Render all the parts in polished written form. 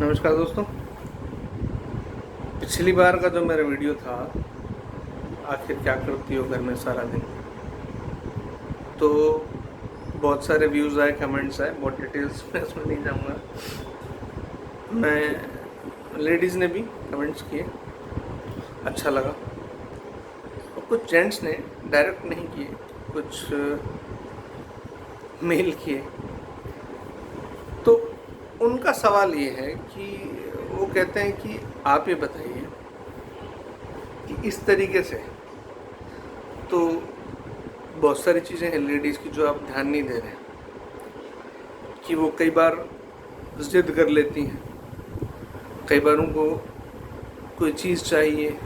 नमस्कार दोस्तों। पिछली बार का जो मेरा वीडियो था, आखिर क्या करती हो घर में सारा दिन, तो बहुत सारे व्यूज़ आए, कमेंट्स आए। बहुत डिटेल्स में इसमें नहीं जाऊँगा मैं। लेडीज़ ने भी कमेंट्स किए, अच्छा लगा। और कुछ जेंट्स ने डायरेक्ट नहीं किए, कुछ मेल किए। तो उनका सवाल ये है कि वो कहते हैं कि आप ये बताइए कि इस तरीके से तो बहुत सारी चीज़ें हैं लेडीज़ की जो आप ध्यान नहीं दे रहे हैं, कि वो कई बार ज़िद कर लेती हैं, कई बार उनको कोई चीज़ चाहिए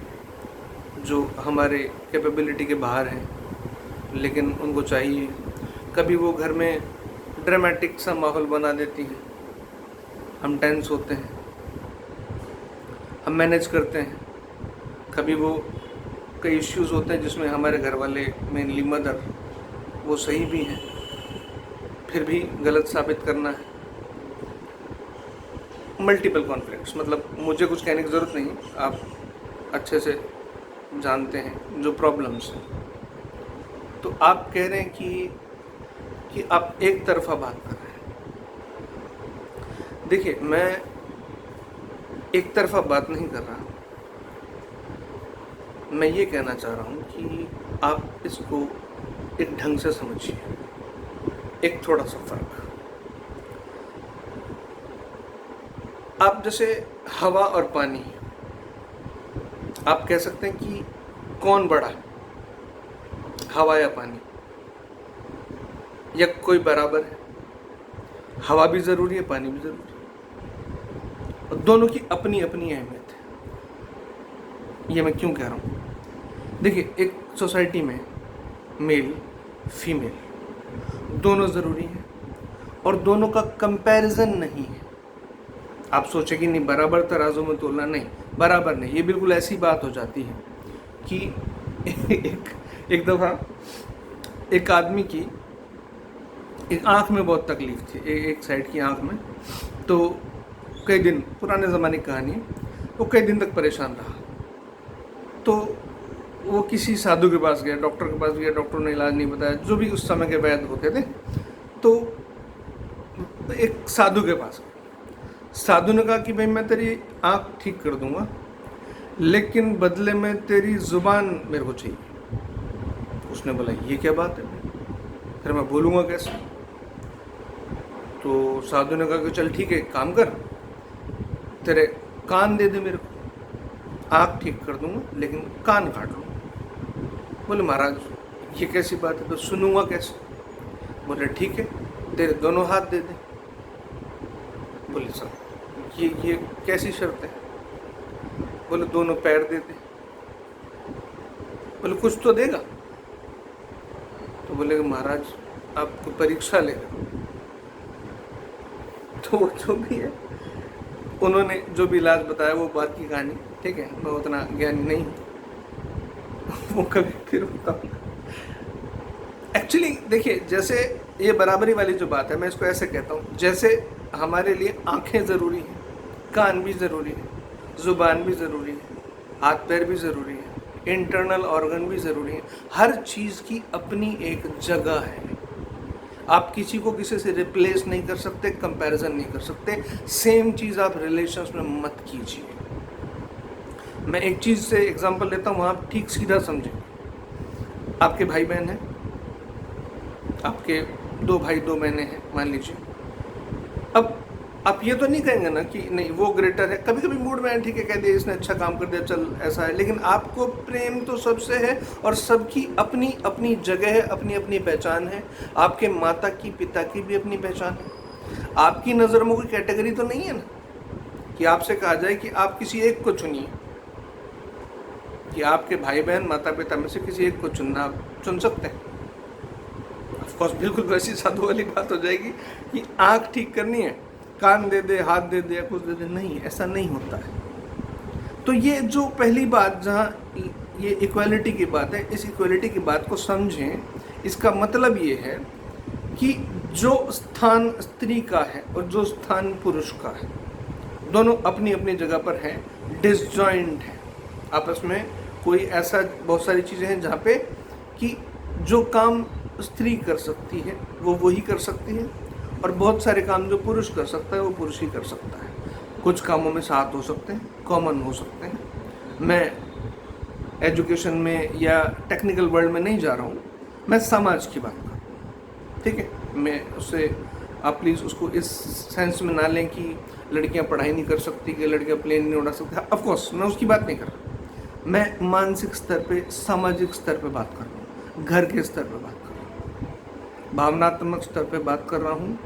जो हमारे कैपेबिलिटी के बाहर है, लेकिन उनको चाहिए। कभी वो घर में ड्रामेटिक सा माहौल बना देती हैं, हम टेंस होते हैं, हम मैनेज करते हैं। कभी वो कई इश्यूज़ होते हैं जिसमें हमारे घर वाले, मेनली मदर, वो सही भी हैं, फिर भी गलत साबित करना है। मल्टीपल कॉन्फ्लिक्ट्स, मतलब मुझे कुछ कहने की ज़रूरत नहीं, आप अच्छे से जानते हैं जो प्रॉब्लम्स हैं। तो आप कह रहे हैं कि आप एक तरफा बात कर रहे हैं। देखिए, मैं एक तरफा बात नहीं कर रहा, मैं ये कहना चाह रहा हूँ कि आप इसको एक ढंग से समझिए, एक थोड़ा सा फर्क। आप जैसे हवा और पानी, आप कह सकते हैं कि कौन बड़ा है, हवा या पानी, या कोई बराबर है। हवा भी ज़रूरी है, पानी भी ज़रूरी है, और दोनों की अपनी अपनी अहमियत है। ये मैं क्यों कह रहा हूँ? देखिए, एक सोसाइटी में मेल फीमेल दोनों ज़रूरी हैं, और दोनों का कंपैरिजन नहीं है। आप सोचे कि नहीं बराबर तराजू में तोलना, नहीं, बराबर नहीं। ये बिल्कुल ऐसी बात हो जाती है कि एक दफ़ा एक आदमी की एक आँख में बहुत तकलीफ़ थी, एक साइड की आँख में। तो कई दिन, पुराने ज़माने की कहानी है, वो कई दिन तक परेशान रहा। तो वो किसी साधु के पास गया, डॉक्टर के पास गया, डॉक्टर ने इलाज नहीं बताया, जो भी उस समय के वैद्य होते थे। तो एक साधु के पास गया, साधु ने कहा कि भाई मैं तेरी आँख ठीक कर दूंगा, लेकिन बदले में तेरी ज़ुबान मेरे को चाहिए। उसने बोला ये क्या बात है, फिर मैं बोलूँगा कैसे? तो साधु ने कहा कि चल ठीक है, काम कर, तेरे कान दे दे मेरे को, आँख ठीक कर दूंगा लेकिन कान काट लूँगा। बोले महाराज ये कैसी बात है, तो सुनूंगा कैसे? बोले ठीक है, तेरे दोनों हाथ दे दे। बोले सर ये कैसी शर्त है? बोले दोनों पैर दे दे। बोले कुछ तो देगा? तो बोले महाराज आपको परीक्षा लेगा। तो जो भी है, उन्होंने जो भी इलाज बताया वो बात की कहानी, ठीक है, मैं उतना ज्ञानी नहीं, वो कभी फिर बताऊंगा। एक्चुअली देखिए, जैसे ये बराबरी वाली जो बात है, मैं इसको ऐसे कहता हूँ, जैसे हमारे लिए आंखें ज़रूरी हैं, कान भी ज़रूरी है, ज़ुबान भी ज़रूरी है, हाथ पैर भी ज़रूरी है, इंटरनल ऑर्गन भी ज़रूरी है। हर चीज़ की अपनी एक जगह है। आप किसी को किसी से रिप्लेस नहीं कर सकते, कंपैरिजन नहीं कर सकते। सेम चीज़ आप रिलेशंस में मत कीजिए। मैं एक चीज़ से एग्जांपल लेता हूँ, आप ठीक सीधा समझें। आपके भाई बहन हैं, आपके 2 भाई 2 बहनें हैं मान लीजिए। अब आप ये तो नहीं कहेंगे ना कि नहीं वो ग्रेटर है। कभी कभी मूड में है, ठीक है, कह दिया इसने अच्छा काम कर दिया, चल ऐसा है, लेकिन आपको प्रेम तो सबसे है, और सबकी अपनी अपनी जगह है, अपनी अपनी पहचान है। आपके माता की, पिता की भी अपनी पहचान है। आपकी नज़र में कोई कैटेगरी तो नहीं है ना कि आपसे कहा जाए कि आप किसी एक को चुनिए, कि आपके भाई बहन माता पिता में से किसी एक को चुनना, आप चुन सकते हैं। ऑफकोर्स बिल्कुल वैसी साधु वाली बात हो जाएगी कि आँख ठीक करनी है, कान दे दे, हाथ दे दे, या कुछ दे दे। नहीं, ऐसा नहीं होता है। तो ये जो पहली बात, जहाँ ये इक्वालिटी की बात है, इस इक्वालिटी की बात को समझें। इसका मतलब ये है कि जो स्थान स्त्री का है और जो स्थान पुरुष का है, दोनों अपनी अपनी जगह पर हैं, डिसजॉइंट हैं आपस में। कोई ऐसा बहुत सारी चीज़ें हैं जहाँ पे कि जो काम स्त्री कर सकती है वो वही कर सकती है, और बहुत सारे काम जो पुरुष कर सकता है वो पुरुष ही कर सकता है। कुछ कामों में साथ हो सकते हैं, कॉमन हो सकते हैं। मैं एजुकेशन में या टेक्निकल वर्ल्ड में नहीं जा रहा हूँ, मैं समाज की बात कर रहा हूँ, ठीक है। मैं उससे आप प्लीज़ उसको इस सेंस में ना लें कि लड़कियाँ पढ़ाई नहीं कर सकती, कि लड़कियाँ प्लेन नहीं उड़ा सकती। ऑफ कोर्स मैं उसकी बात नहीं कर रहा, मैं मानसिक स्तर पे, सामाजिक स्तर पे बात कर रहा हूँ, घर के स्तर पे बात कर रहा हूँ, भावनात्मक स्तर पे बात कर रहा हूँ,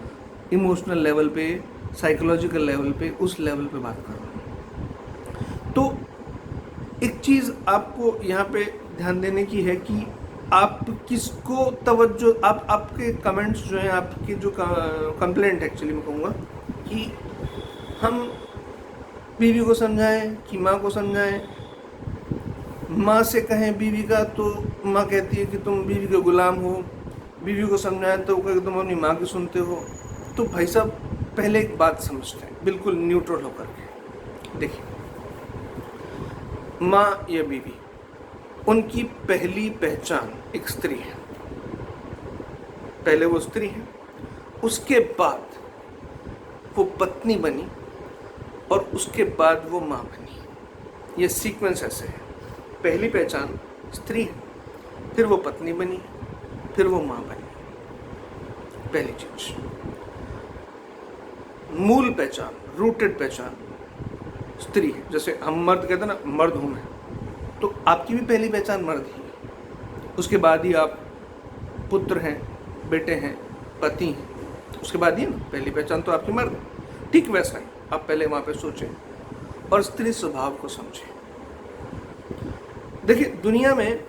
इमोशनल लेवल पे, साइकोलॉजिकल लेवल पे, उस लेवल पे बात कर रहा हूँ। तो एक चीज़ आपको यहाँ पे ध्यान देने की है कि आप किसको तवज्जो, आप आपके कमेंट्स जो हैं, आपकी जो कंप्लेंट एक्चुअली मैं कहूँगा कि हम बीवी को समझाएं कि माँ को समझाएं। माँ से कहें बीवी का तो माँ कहती है कि तुम बीवी के गुलाम हो, बीवी को समझाएं तो कहे तुम अपनी माँ की सुनते हो। तो भाई साहब पहले एक बात समझते हैं बिल्कुल न्यूट्रल होकर के। देखिए, माँ या बीवी, उनकी पहली पहचान एक स्त्री है। पहले वो स्त्री है, उसके बाद वो पत्नी बनी, और उसके बाद वो माँ बनी। ये सीक्वेंस ऐसे है, पहली पहचान स्त्री है, फिर वो पत्नी बनी, फिर वो माँ बनी। पहली चीज, मूल पहचान, रूटेड पहचान स्त्री है। जैसे हम मर्द कहते हैं ना, मर्द हूं मैं, तो आपकी भी पहली पहचान मर्द ही है। उसके बाद ही आप पुत्र हैं, बेटे हैं, पति हैं, उसके बाद ही ना पहली पहचान तो आपकी मर्द है। ठीक वैसा ही आप पहले वहाँ पे सोचें और स्त्री स्वभाव को समझें। देखिए, दुनिया में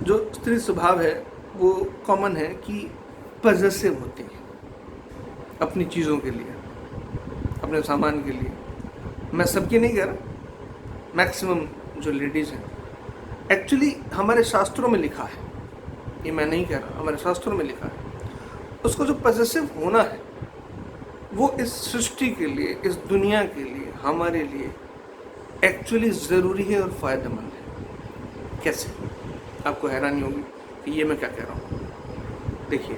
जो स्त्री स्वभाव है वो कॉमन है कि पॉजेसिव होती है अपनी चीज़ों के लिए, अपने सामान के लिए। मैं सबकी नहीं कह रहा, मैक्सिमम जो लेडीज़ हैं। एक्चुअली हमारे शास्त्रों में लिखा है, ये मैं नहीं कह रहा, हमारे शास्त्रों में लिखा है, उसको जो पॉजेसिव होना है वो इस सृष्टि के लिए, इस दुनिया के लिए, हमारे लिए एक्चुअली ज़रूरी है और फ़ायदेमंद है। कैसे? आपको हैरानी होगी कि ये मैं क्या कह रहा हूँ। देखिए,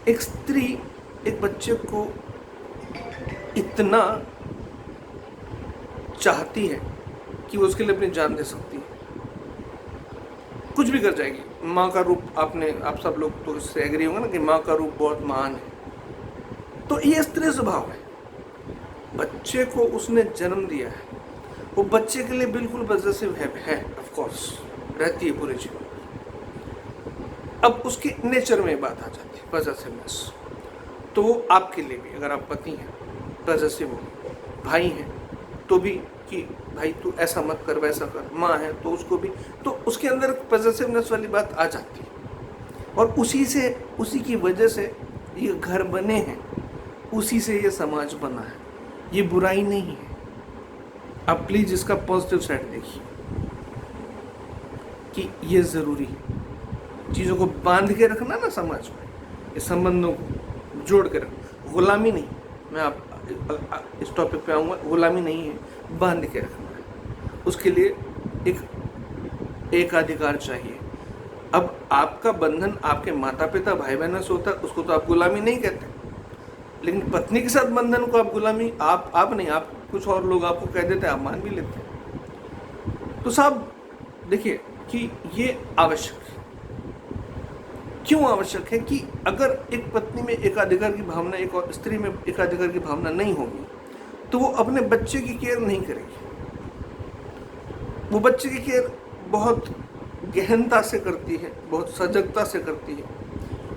एक स्त्री एक बच्चे को इतना चाहती है कि वो उसके लिए अपनी जान दे सकती है, कुछ भी कर जाएगी। माँ का रूप, आप सब लोग तो इससे एग्री होंगे ना कि माँ का रूप बहुत महान है। तो ये स्त्री स्वभाव है। बच्चे को उसने जन्म दिया है, वो बच्चे के लिए बिल्कुल पॉजेसिव है, ऑफ कोर्स रहती है पूरे जीवन। अब उसके नेचर में बात आ जाती है पॉजेसिवनेस। तो वो आपके लिए भी, अगर आप पति हैं पॉजेसिव हो, भाई हैं तो भी कि भाई तू ऐसा मत कर, वैसा कर, माँ है तो उसको भी, तो उसके अंदर पॉजेसिवनेस वाली बात आ जाती है। और उसी की वजह से ये घर बने हैं, उसी से ये समाज बना है। ये बुराई नहीं है, आप प्लीज इसका पॉजिटिव साइड देखिए कि ये ज़रूरी है। चीज़ों को बांध के रखना ना समाज में, इस संबंधों को जोड़ के रखना, गुलामी नहीं। मैं आप इस टॉपिक पे आऊँगा, गुलामी नहीं है, बांध के रखना है। उसके लिए एक अधिकार चाहिए। अब आपका बंधन आपके माता पिता भाई बहनों से होता है, उसको तो आप गुलामी नहीं कहते, लेकिन पत्नी के साथ बंधन को आप गुलामी, आप नहीं, आप कुछ और लोग आपको कह देते हैं, आप मान भी लेते हैं। तो साहब देखिए कि ये आवश्यक है। क्यों आवश्यक है कि अगर एक पत्नी में एकाधिकार की भावना, एक और स्त्री में एकाधिकार की भावना नहीं होगी तो वो अपने बच्चे की केयर नहीं करेगी। वो बच्चे की केयर बहुत गहनता से करती है, बहुत सजगता से करती है,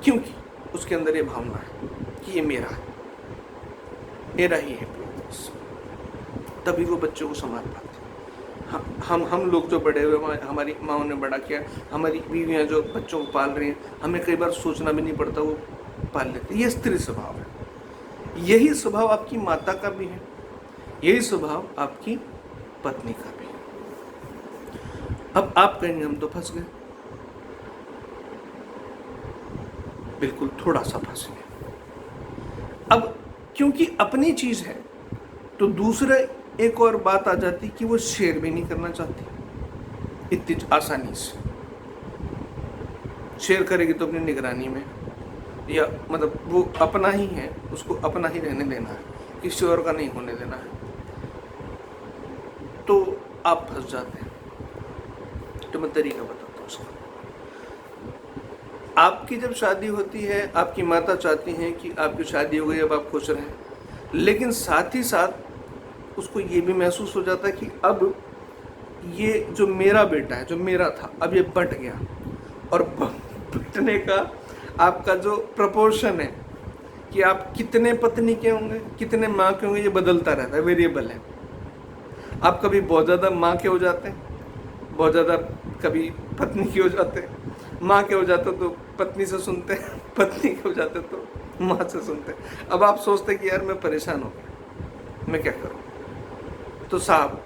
क्योंकि उसके अंदर ये भावना है कि ये मेरा है, मेरा ही है। तभी वो बच्चों को संभाल पाते हैं। हम लोग जो बड़े हुए, हमारी माँओं ने बड़ा किया, हमारी बीवियाँ जो बच्चों को पाल रही हैं, हमें कई बार सोचना भी नहीं पड़ता, वो पाल लेते। ये स्त्री स्वभाव है। यही स्वभाव आपकी माता का भी है, यही स्वभाव आपकी पत्नी का भी है। अब आप कहेंगे हम तो फंस गए। बिल्कुल, थोड़ा सा फंस गए। अब क्योंकि अपनी चीज़ है तो दूसरे एक और बात आ जाती कि वो शेयर भी नहीं करना चाहती इतनी आसानी से। शेयर करेगी तो अपनी निगरानी में, या मतलब वो अपना ही है, उसको अपना ही रहने देना है, किसी और का नहीं होने देना है, तो आप फंस जाते हैं। तो मैं तरीका बताता हूँ उसका। आपकी जब शादी होती है, आपकी माता चाहती हैं कि आपकी शादी हो गई, अब आप खुश रहें, लेकिन साथ ही साथ उसको ये भी महसूस हो जाता है कि अब ये जो मेरा बेटा है, जो मेरा था, अब ये बंट गया। और बंटने का आपका जो प्रपोर्शन है कि आप कितने पत्नी के होंगे, कितने माँ के होंगे, ये बदलता रहता है, वेरिएबल है। आप कभी बहुत ज़्यादा माँ के हो जाते हैं, बहुत ज़्यादा कभी पत्नी के हो जाते हैं। माँ के हो जाते तो पत्नी से सुनते हैं, पत्नी के हो जाते तो माँ से सुनते हैं। अब आप सोचते कि यार मैं परेशान हो गया, मैं क्या करूँ। तो साहब,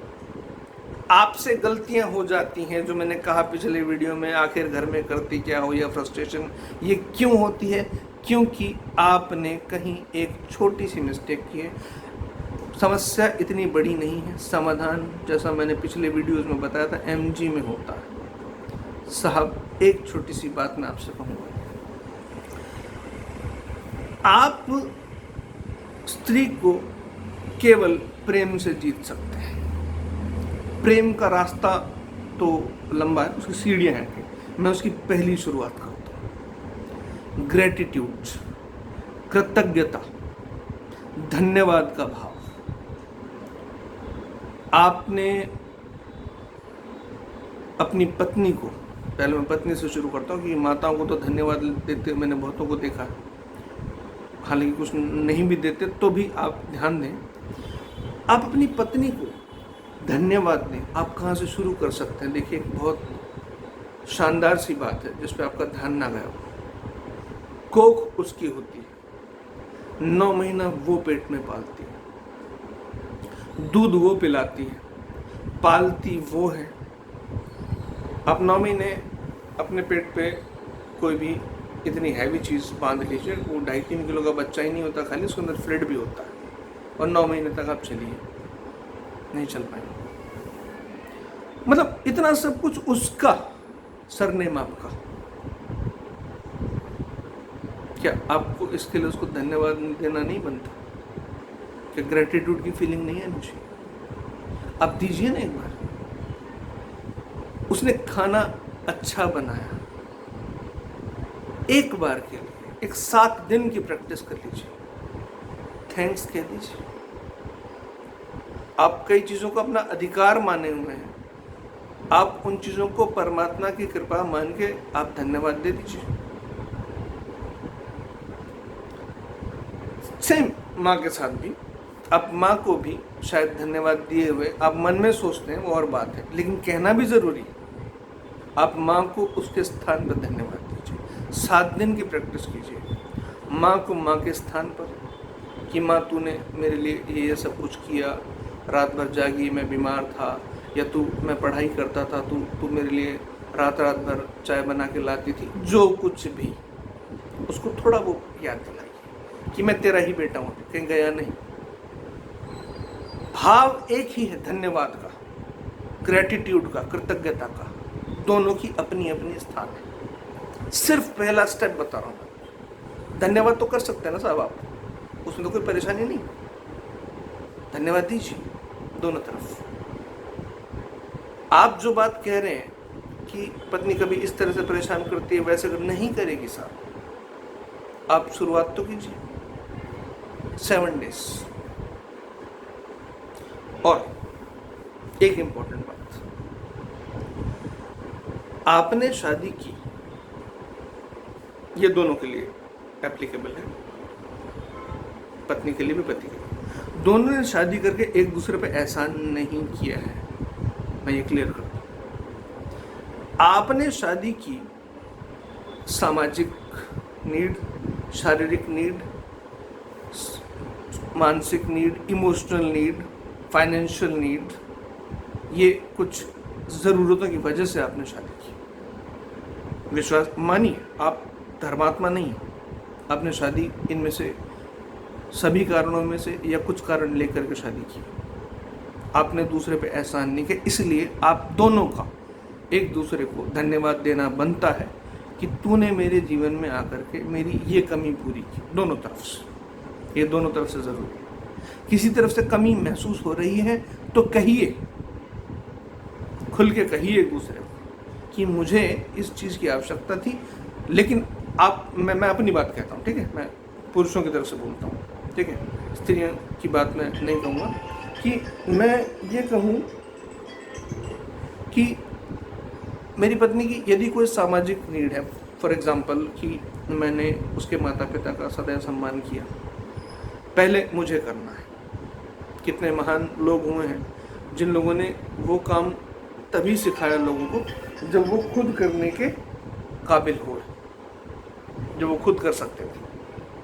आपसे गलतियां हो जाती हैं, जो मैंने कहा पिछले वीडियो में, आखिर घर में करती क्या हो, या फ्रस्ट्रेशन ये क्यों होती है, क्योंकि आपने कहीं एक छोटी सी मिस्टेक की है। समस्या इतनी बड़ी नहीं है, समाधान जैसा मैंने पिछले वीडियोस में बताया था MG में होता है। साहब, एक छोटी सी बात मैं आपसे कहूँगा, आप स्त्री को केवल प्रेम से जीत सकते हैं। प्रेम का रास्ता तो लंबा है, उसकी सीढ़ियाँ हैं। मैं उसकी पहली शुरुआत करता हूँ। ग्रेटिट्यूड, कृतज्ञता, धन्यवाद का भाव। आपने अपनी पत्नी को, पहले मैं पत्नी से शुरू करता हूँ कि माताओं को तो धन्यवाद देते मैंने बहुतों को देखा, हालांकि कुछ नहीं भी देते, तो भी आप ध्यान दें, आप अपनी पत्नी को धन्यवाद दें। आप कहाँ से शुरू कर सकते हैं? देखिए, एक बहुत शानदार सी बात है जिस पे आपका ध्यान ना गया हो। कोख उसकी होती है, 9 महीना वो पेट में पालती है, दूध वो पिलाती है, पालती वो है। आप 9 महीने अपने पेट पे कोई भी इतनी हैवी चीज़ बांध लीजिए, वो 2.5-3 किलो का बच्चा ही नहीं होता, खाली उसके अंदर फ्लूइड भी होता है, और 9 महीने तक आप चलिए, नहीं चल पाएंगे। मतलब इतना सब कुछ उसका, सरनेम आपका। क्या आपको इसके लिए उसको धन्यवाद देना नहीं बनता? क्या ग्रेटिट्यूड की फीलिंग नहीं है मुझे? आप दीजिए ना एक बार। उसने खाना अच्छा बनाया, एक बार के लिए, एक 7 दिन की प्रैक्टिस कर लीजिए, थैंक्स कह दीजिए। आप कई चीज़ों को अपना अधिकार माने हुए हैं, आप उन चीज़ों को परमात्मा की कृपा मान के आप धन्यवाद दे दीजिए। सेम माँ के साथ भी, आप माँ को भी शायद धन्यवाद दिए हुए आप मन में सोचते हैं, वो और बात है, लेकिन कहना भी ज़रूरी है। आप माँ को उसके स्थान पर धन्यवाद दीजिए। 7 दिन की प्रैक्टिस कीजिए, माँ को माँ के स्थान पर, कि माँ तूने मेरे लिए ये सब कुछ किया, रात भर जागी, मैं बीमार था, या मैं पढ़ाई करता था, तू मेरे लिए रात भर चाय बना के लाती थी, जो कुछ भी, उसको थोड़ा वो याद दिलाइए कि मैं तेरा ही बेटा हूँ, कहीं गया नहीं। भाव एक ही है, धन्यवाद का, ग्रेटिट्यूड का, कृतज्ञता का, दोनों की अपनी अपनी स्थान है। सिर्फ पहला स्टेप बता रहा हूँ। धन्यवाद तो कर सकते हैं ना साहब आप, उसमें तो कोई परेशानी नहीं, धन्यवाद दीजिए दोनों तरफ। आप जो बात कह रहे हैं कि पत्नी कभी इस तरह से परेशान करती है, वैसे अगर नहीं करेगी साहब, आप शुरुआत तो कीजिए 7 डेज। और एक इंपॉर्टेंट बात, आपने शादी की, ये दोनों के लिए एप्लीकेबल है, पत्नी के लिए भी, पति के लिए। दोनों ने शादी करके एक दूसरे पे एहसान नहीं किया है, मैं ये क्लियर करता हूँ। आपने शादी की सामाजिक नीड, शारीरिक नीड, मानसिक need, emotional need, financial need, ये कुछ ज़रूरतों की वजह से आपने शादी की। विश्वास मानिए, आप धर्मात्मा नहीं, आपने शादी इनमें से सभी कारणों में से या कुछ कारण लेकर के शादी की, आपने दूसरे पे एहसान नहीं किया, इसलिए आप दोनों का एक दूसरे को धन्यवाद देना बनता है कि तूने मेरे जीवन में आकर के मेरी ये कमी पूरी की। दोनों तरफ से, ये दोनों तरफ से ज़रूरी है। किसी तरफ से कमी महसूस हो रही है तो कहिए, खुल के कहिए एक दूसरे को कि मुझे इस चीज़ की आवश्यकता थी। लेकिन मैं अपनी बात कहता हूँ, ठीक है, मैं पुरुषों की तरफ से बोलता हूँ, ठीक है, स्त्रियों की बात मैं नहीं कहूँगा। कि मैं ये कहूँ कि मेरी पत्नी की यदि कोई सामाजिक नीड है, फॉर एग्जांपल कि मैंने उसके माता पिता का सदैव सम्मान किया, पहले मुझे करना है। कितने महान लोग हुए हैं जिन लोगों ने वो काम तभी सिखाया लोगों को जब वो खुद करने के काबिल हुए, जब वो खुद कर सकते थे,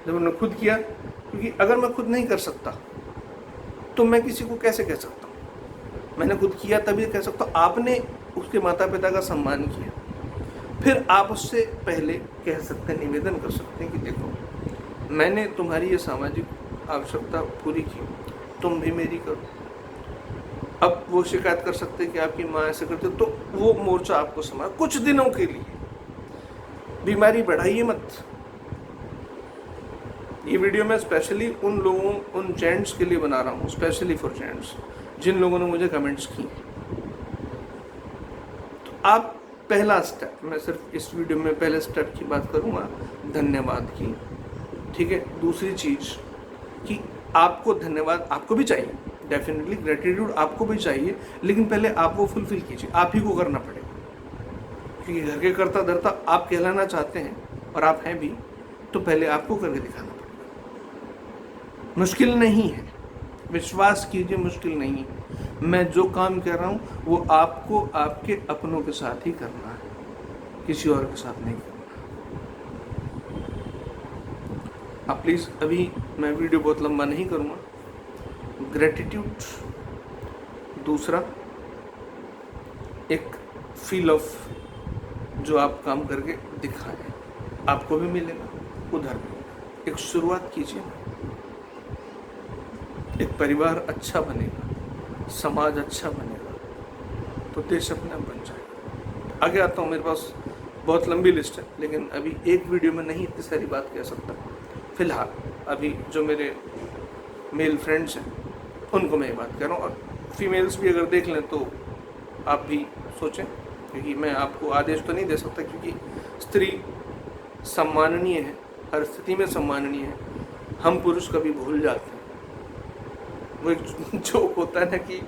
जब उन्होंने खुद किया। क्योंकि अगर मैं खुद नहीं कर सकता तो मैं किसी को कैसे कह सकता हूँ? मैंने खुद किया तभी कह सकता हूँ। आपने उसके माता पिता का सम्मान किया, फिर आप उससे पहले कह सकते हैं, निवेदन कर सकते हैं कि देखो मैंने तुम्हारी ये सामाजिक आवश्यकता पूरी की, तुम भी मेरी करो। अब वो शिकायत कर सकते हैं कि आपकी माँ ऐसे करती, तो वो मोर्चा आपको संभाल कुछ दिनों के लिए। बीमारी बढ़ाइए मत। ये वीडियो मैं स्पेशली उन लोगों, उन जेंट्स के लिए बना रहा हूँ, स्पेशली फॉर जेंट्स, जिन लोगों ने मुझे कमेंट्स की। तो आप पहला स्टेप, मैं सिर्फ इस वीडियो में पहले स्टेप की बात करूँगा, धन्यवाद की, ठीक है। दूसरी चीज़ कि आपको धन्यवाद आपको भी चाहिए, डेफिनेटली ग्रेटिट्यूड आपको भी चाहिए, लेकिन पहले आप वो फुलफिल कीजिए, आप ही को करना पड़ेगा। क्योंकि घर के करता धरता आप कहलाना चाहते हैं और आप हैं भी, तो पहले आपको करके दिखाना पड़ेगा। मुश्किल नहीं है, विश्वास कीजिए, मुश्किल नहीं है। मैं जो काम कर रहा हूँ वो आपको आपके अपनों के साथ ही करना है, किसी और के साथ नहीं करना। आप प्लीज़, अभी मैं वीडियो बहुत लंबा नहीं करूँगा। ग्रेटिट्यूड, दूसरा एक फील ऑफ जो आप काम करके दिखाएं, आपको भी मिलेगा, उधर भी। एक शुरुआत कीजिए, एक परिवार अच्छा बनेगा, समाज अच्छा बनेगा, तो देश अपने आप बन जाएगा। आगे आता हूँ, मेरे पास बहुत लंबी लिस्ट है, लेकिन अभी एक वीडियो में नहीं इतनी सारी बात कह सकता। फिलहाल अभी जो मेरे मेल फ्रेंड्स हैं उनको मैं ये बात कह रहा हूँ, और फीमेल्स भी अगर देख लें तो आप भी सोचें, क्योंकि मैं आपको आदेश तो नहीं दे सकता, क्योंकि स्त्री सम्माननीय है, हर स्थिति में सम्माननीय है। हम पुरुष कभी भूल जाते हैं। वो एक जोक होता है ना, कि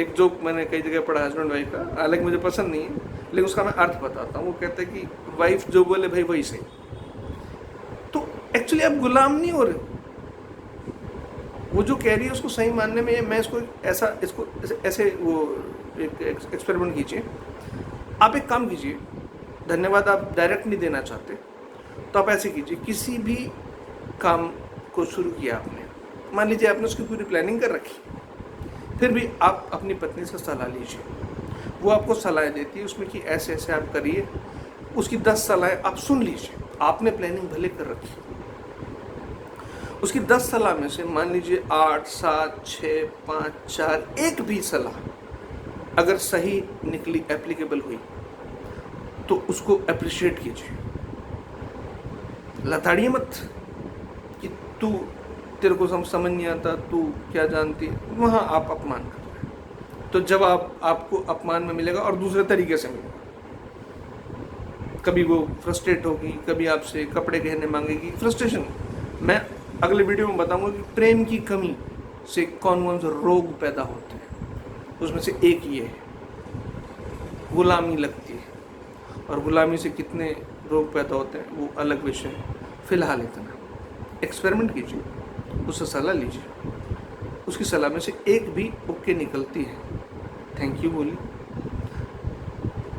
एक जोक मैंने कई जगह पढ़ा हस्बैंड वाइफ का, हालांकि मुझे पसंद नहीं है, लेकिन उसका मैं अर्थ बताता हूँ। वो कहते हैं कि वाइफ जो बोले भाई वही सही। तो एक्चुअली आप गुलाम नहीं हो रहे हो, वो जो कह रही है उसको सही मानने में। मैं इसको ऐसे वो एक एक्सपेरिमेंट कीजिए। आप एक काम कीजिए, धन्यवाद आप डायरेक्ट नहीं देना चाहते तो आप ऐसे कीजिए, किसी भी काम को शुरू किया आपने, मान लीजिए आपने उसकी पूरी प्लानिंग कर रखी, फिर भी आप अपनी पत्नी से सलाह लीजिए। वो आपको सलाह देती है उसमें कि ऐसे ऐसे आप करिए, उसकी 10 सलाहें आप सुन लीजिए। आपने प्लानिंग भले कर रखी, उसकी 10 सलाह में से मान लीजिए 8, 7, 6, 5, 4 एक भी सलाह अगर सही निकली, एप्लीकेबल हुई, तो उसको अप्रिशिएट कीजिए। लताड़िए मत कि तू, तेरे को समझ नहीं आता, तू क्या जानती, वहाँ आप अपमान कर रहे हैं। तो जवाब आपको अपमान में मिलेगा और दूसरे तरीके से मिलेगा। कभी वो फ्रस्ट्रेट होगी, कभी आपसे कपड़े गहने मांगेगी, फ्रस्ट्रेशन। मैं अगले वीडियो में बताऊंगा कि प्रेम की कमी से कौन कौन से रोग पैदा होते हैं। उसमें से एक ये है, गुलामी लगती है, और गुलामी से कितने रोग पैदा होते हैं वो अलग विषय है। फिलहाल इतना, एक्सपेरिमेंट कीजिए, उससे सलाह लीजिए, उसकी सलाह में से एक भी ओके निकलती है, थैंक यू बोली,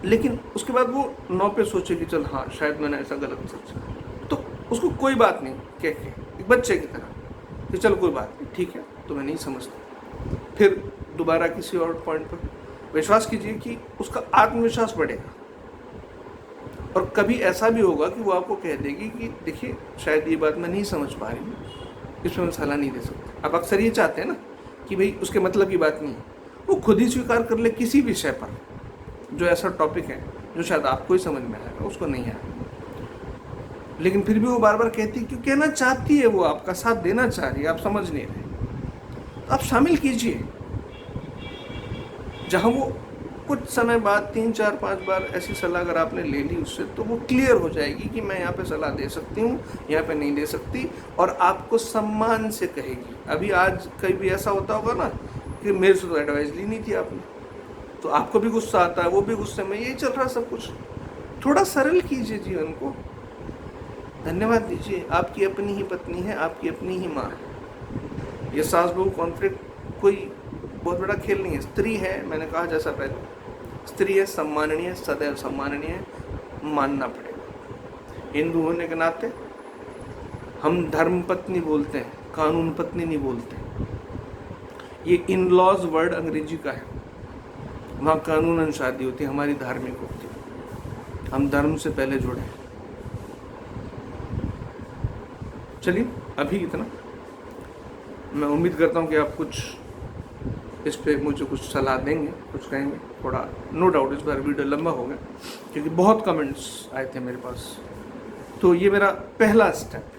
लेकिन उसके बाद वो 9 पे सोचे कि चल हाँ शायद मैंने ऐसा गलत सोचा, तो उसको कोई बात नहीं कह के, एक बच्चे की तरह कि चलो कोई बात नहीं, ठीक है तुम्हें नहीं समझता, फिर दोबारा किसी और पॉइंट पर विश्वास कीजिए कि उसका आत्मविश्वास बढ़ेगा। और कभी ऐसा भी होगा कि वो आपको कह देगी कि देखिए शायद ये बात मैं नहीं समझ पा रही हूँ, इसमें मैं सलाह नहीं दे सकता। अब अक्सर ये चाहते हैं ना कि भाई उसके मतलब की बात नहीं है, वो खुद ही स्वीकार कर ले किसी विषय पर जो ऐसा टॉपिक है जो शायद आपको ही समझ में आएगा, उसको नहीं आएगा, लेकिन फिर भी वो बार बार कहती है, क्यों कहना चाहती है, वो आपका साथ देना चाह रही है, आप समझ नहीं रहे, तो आप शामिल कीजिए। जहाँ वो कुछ समय बाद 3 4 5 बार ऐसी सलाह अगर आपने ले ली उससे, तो वो क्लियर हो जाएगी कि मैं यहाँ पे सलाह दे सकती हूँ, यहाँ पे नहीं दे सकती, और आपको सम्मान से कहेगी। अभी आज कहीं भी ऐसा होता होगा ना कि मेरे से तो एडवाइस ली नहीं थी आपने, तो आपको भी गुस्सा आता है, वो भी गुस्से में, यही चल रहा सब कुछ। थोड़ा सरल कीजिए जीवन को, धन्यवाद दीजिए। आपकी अपनी ही पत्नी है, आपकी अपनी ही माँ है। ये सास बहू कॉन्फ्लिक्ट कोई बहुत बड़ा खेल नहीं है। स्त्री है, मैंने कहा जैसा पहले, स्त्री है, सम्माननीय, सदैव सम्माननीय, मानना पड़ेगा। हिंदू होने के नाते हम धर्म पत्नी बोलते हैं, कानून पत्नी नहीं बोलते। ये इन लॉज वर्ड अंग्रेजी का है, वहाँ कानूनन शादी होती है, हमारी धार्मिक होती है। हम धर्म से पहले जुड़े हैं। चलिए अभी इतना। मैं उम्मीद करता हूँ कि आप कुछ इस पे मुझे कुछ सलाह देंगे, कुछ कहेंगे। थोड़ा नो डाउट इस बार वीडियो लंबा हो गया क्योंकि बहुत कमेंट्स आए थे मेरे पास। तो ये मेरा पहला स्टेप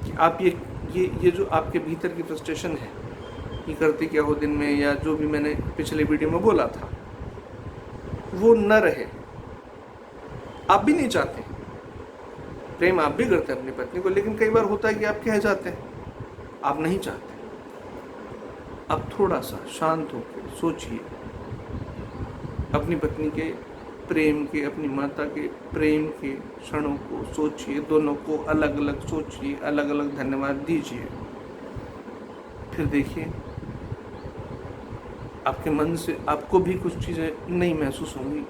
कि आप ये जो आपके भीतर की फ्रस्ट्रेशन है, ये करते क्या हो दिन में, या जो भी मैंने पिछले वीडियो में बोला था, वो न रहे। आप भी नहीं चाहते, प्रेम आप भी करते हैं अपनी पत्नी को, लेकिन कई बार होता है कि आप कह जाते हैं, आप नहीं चाहते। आप थोड़ा सा शांत होकर सोचिए, अपनी पत्नी के प्रेम के, अपनी माता के प्रेम के क्षणों को सोचिए, दोनों को अलग अलग सोचिए, अलग अलग धन्यवाद दीजिए। फिर देखिए आपके मन से आपको भी कुछ चीज़ें नहीं महसूस होंगी,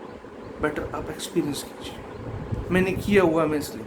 बेटर आप एक्सपीरियंस कीजिए। मैंने किया हुआ मैं इसलिए